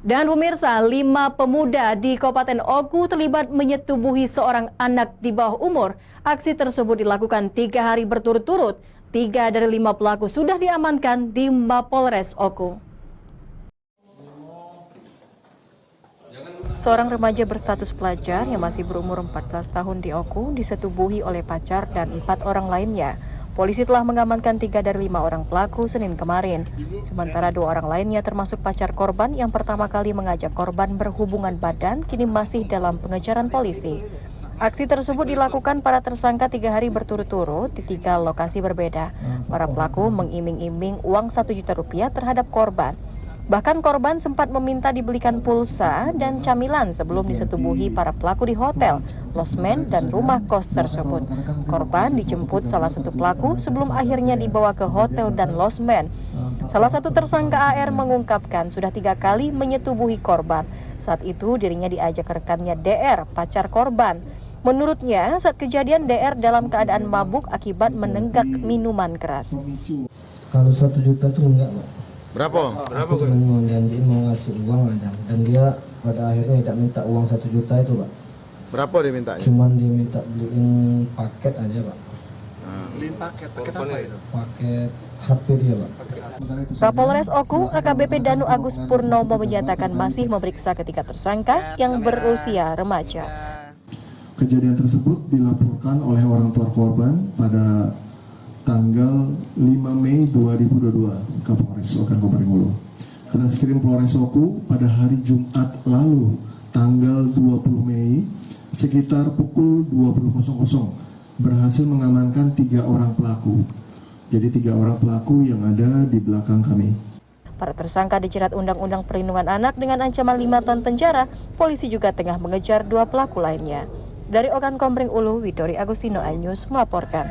Dan pemirsa, 5 pemuda di Kabupaten Oku terlibat menyetubuhi seorang anak di bawah umur. Aksi tersebut dilakukan 3 hari berturut-turut. 3 dari 5 pelaku sudah diamankan di Mapolres Oku. Seorang remaja berstatus pelajar yang masih berumur 14 tahun di Oku disetubuhi oleh pacar dan 4 orang lainnya. Polisi telah mengamankan 3 dari 5 orang pelaku Senin kemarin. Sementara 2 orang lainnya termasuk pacar korban yang pertama kali mengajak korban berhubungan badan kini masih dalam pengejaran polisi. Aksi tersebut dilakukan para tersangka 3 hari berturut-turut di 3 lokasi berbeda. Para pelaku mengiming-iming uang Rp1 juta terhadap korban. Bahkan korban sempat meminta dibelikan pulsa dan camilan sebelum disetubuhi para pelaku di hotel, losmen, dan rumah kos tersebut. Korban dijemput salah satu pelaku sebelum akhirnya dibawa ke hotel dan losmen. Salah satu tersangka AR mengungkapkan sudah 3 kali menyetubuhi korban. Saat itu dirinya diajak rekannya DR, pacar korban. Menurutnya saat kejadian DR dalam keadaan mabuk akibat menenggak minuman keras. Kalau 1 juta itu enggak, Pak. Berapa? Aku cuma mau janjiin mau ngasih uang aja, dan dia pada akhirnya tidak minta uang 1 juta itu, Pak. Berapa dia minta? Cuman diminta beliin paket aja, Pak. Beliin paket apa itu? Paket HP dia, Pak. Kapolres Oku, AKBP Danu Agus Purnomo menyatakan masih memeriksa ketiga tersangka yang berusia remaja. Kejadian tersebut dilaporkan oleh orang tua korban pada tanggal 5 Mei 2022 Kapolres Okan Kabupaten Hulu. Karena Skrim Polres Oku pada hari Jumat lalu tanggal 20 Mei sekitar pukul 20.00 berhasil mengamankan 3 orang pelaku. Jadi 3 orang pelaku yang ada di belakang kami. Para tersangka dijerat Undang-Undang Perlindungan Anak dengan ancaman 5 tahun penjara. Polisi juga tengah mengejar 2 pelaku lainnya. Dari Okan Kompring Ulu, Widori Agustino, iNews melaporkan.